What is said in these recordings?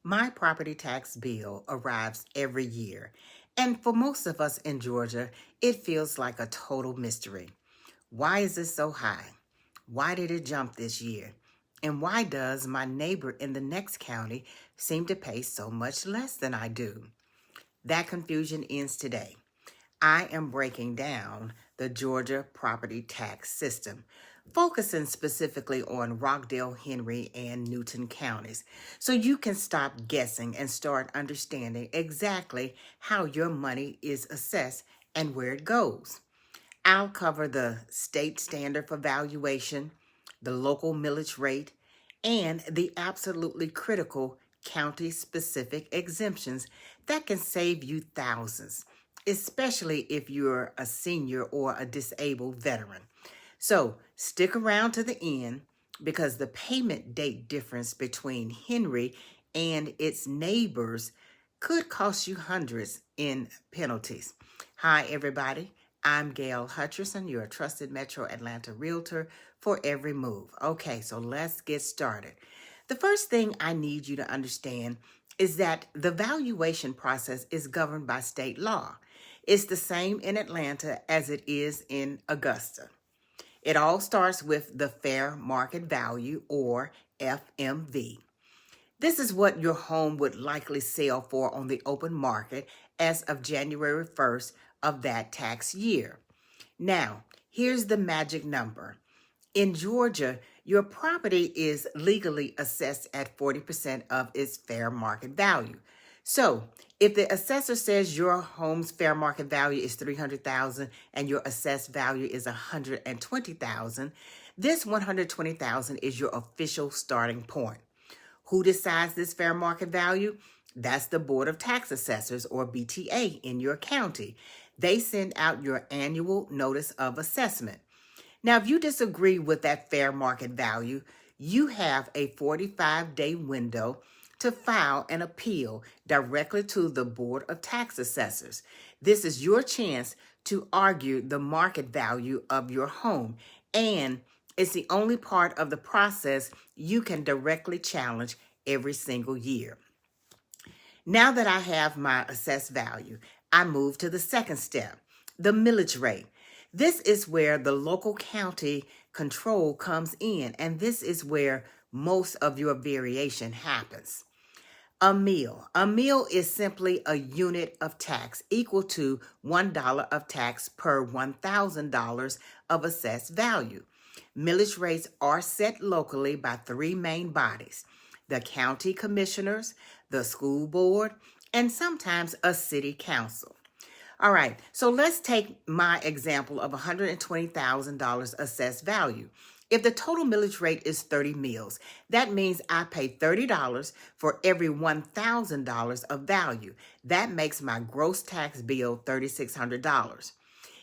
My property tax bill arrives every year, and for most of us in Georgia, it feels like a total mystery. Why is it so high? Why did it jump this year? And why does my neighbor in the next county seem to pay so much less than I do? That confusion ends today. I am breaking down the Georgia property tax system, focusing specifically on Rockdale, Henry, and Newton counties, so you can stop guessing and start understanding exactly how your money is assessed and where it goes. I'll cover the state standard for valuation, the local millage rate, and the absolutely critical county-specific exemptions that can save you thousands, especially if you're a senior or a disabled veteran. So stick around to the end because the payment date difference between Henry and its neighbors could cost you hundreds in penalties. Hi, everybody. I'm Gail Hutcherson, your trusted Metro Atlanta Realtor for every move. Okay, so let's get started. The first thing I need you to understand is that the valuation process is governed by state law. It's the same in Atlanta as it is in Augusta. It all starts with the fair market value, or FMV. This is what your home would likely sell for on the open market as of January 1st of that tax year. Now, here's the magic number. In Georgia, your property is legally assessed at 40% of its fair market value. So, if the assessor says your home's fair market value is $300,000 and your assessed value is $120,000, this $120,000 is your official starting point. Who decides this fair market value? That's the Board of Tax Assessors, or BTA, in your county. They send out your annual notice of assessment. Now, if you disagree with that fair market value, you have a 45-day window to file an appeal directly to the Board of Tax Assessors. This is your chance to argue the market value of your home, and it's the only part of the process you can directly challenge every single year. Now that I have my assessed value, I move to the second step, the millage rate. This is where the local county control comes in, and this is where most of your variation happens. A meal. A meal is simply a unit of tax equal to $1 of tax per $1,000 of assessed value. Millage rates are set locally by three main bodies: the county commissioners, the school board, and sometimes a city council. All right, so let's take my example of $120,000 assessed value. If the total millage rate is 30 mills, that means I pay $30 for every $1,000 of value. That makes my gross tax bill $3,600.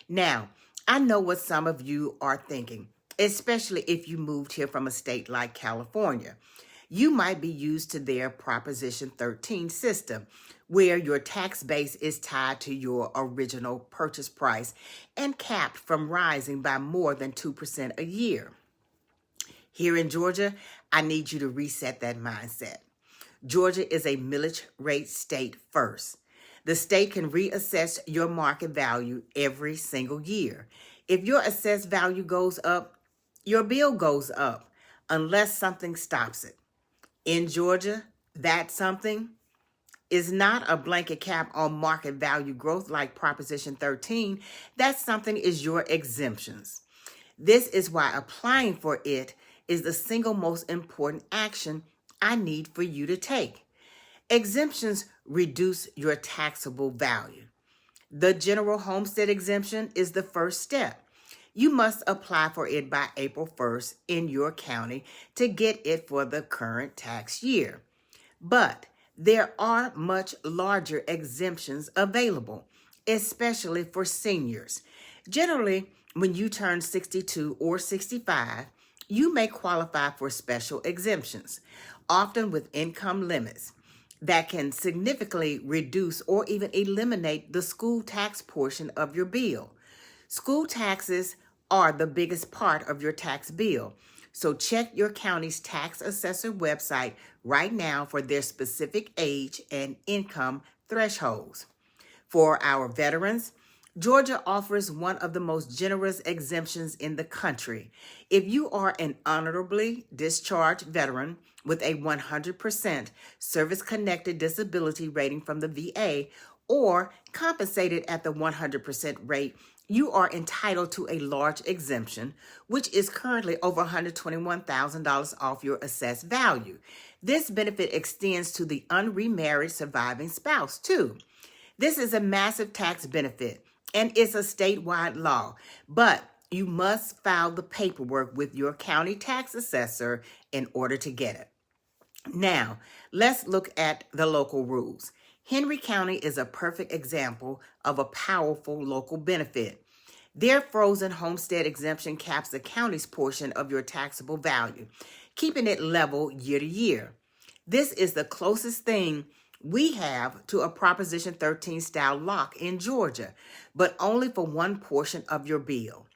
Now, I know what some of you are thinking, especially if you moved here from a state like California. You might be used to their Proposition 13 system, where your tax base is tied to your original purchase price and capped from rising by more than 2% a year. Here in Georgia, I need you to reset that mindset. Georgia is a millage rate state first. The state can reassess your market value every single year. If your assessed value goes up, your bill goes up, unless something stops it. In Georgia, that something is not a blanket cap on market value growth like Proposition 13. That something is your exemptions. This is why applying for it is the single most important action I need for you to take. Exemptions reduce your taxable value. The general homestead exemption is the first step. You must apply for it by April 1st in your county to get it for the current tax year. But there are much larger exemptions available, especially for seniors. Generally, when you turn 62 or 65, you may qualify for special exemptions, often with income limits that can significantly reduce or even eliminate the school tax portion of your bill. School taxes are the biggest part of your tax bill, So check your county's tax assessor website right now for their specific age and income thresholds. For our veterans, Georgia offers one of the most generous exemptions in the country. If you are an honorably discharged veteran with a 100% service-connected disability rating from the VA or compensated at the 100% rate, you are entitled to a large exemption, which is currently over $121,000 off your assessed value. This benefit extends to the unremarried surviving spouse, too. This is a massive tax benefit, and it's a statewide law, but you must file the paperwork with your county tax assessor in order to get it. Now, let's look at the local rules. Henry County is a perfect example of a powerful local benefit. Their frozen homestead exemption caps the county's portion of your taxable value, keeping it level year to year. This is the closest thing we have to a Proposition 13 style lock in Georgia, but only for one portion of your bill.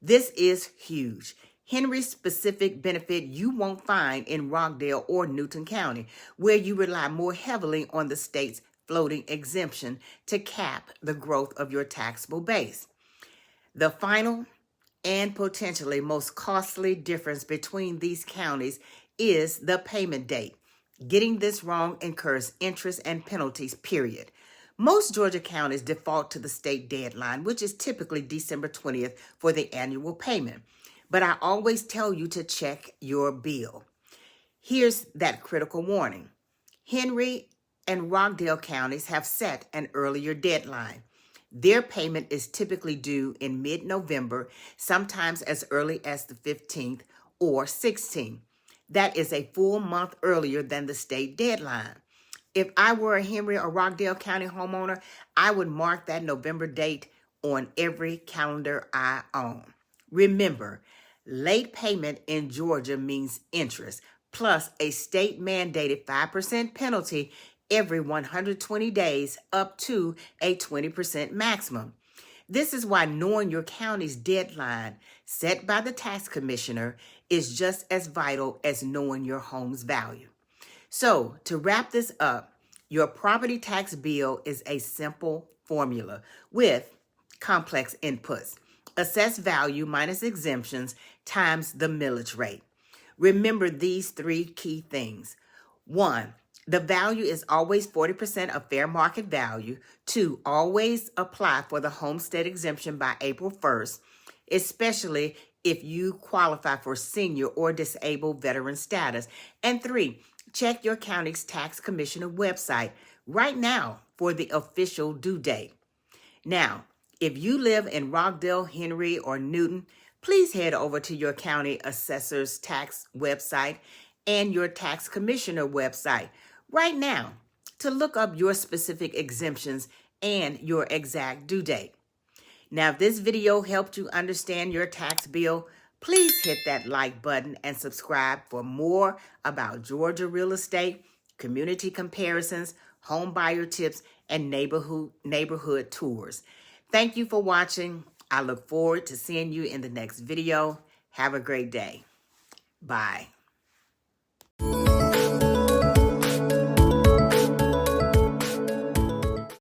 This is huge. Henry's specific benefit you won't find in Rockdale or Newton County, where you rely more heavily on the state's floating exemption to cap the growth of your taxable base. The final and potentially most costly difference between these counties is the payment date. Getting this wrong incurs interest and penalties, period. Most Georgia counties default to the state deadline, which is typically December 20th for the annual payment. But I always tell you to check your bill. Here's that critical warning. Henry and Rockdale counties have set an earlier deadline. Their payment is typically due in mid-November, sometimes as early as the 15th or 16th. That is a full month earlier than the state deadline. If I were a Henry or Rockdale County homeowner, I would mark that November date on every calendar I own. Remember, late payment in Georgia means interest, plus a state-mandated 5% penalty every 120 days up to a 20% maximum. This is why knowing your county's deadline set by the tax commissioner is just as vital as knowing your home's value. So to wrap this up, your property tax bill is a simple formula with complex inputs. Assessed value minus exemptions times the millage rate. Remember these three key things. 1, the value is always 40% of fair market value. 2, always apply for the homestead exemption by April 1st, especially if you qualify for senior or disabled veteran status. And 3, check your county's tax commissioner website right now for the official due date. Now, if you live in Rockdale, Henry, or Newton, please head over to your county assessor's tax website and your tax commissioner website right now to look up your specific exemptions and your exact due date. Now, if this video helped you understand your tax bill, please hit that like button and subscribe for more about Georgia real estate, community comparisons, home buyer tips, and neighborhood tours. Thank you for watching. I look forward to seeing you in the next video. Have a great day. Bye.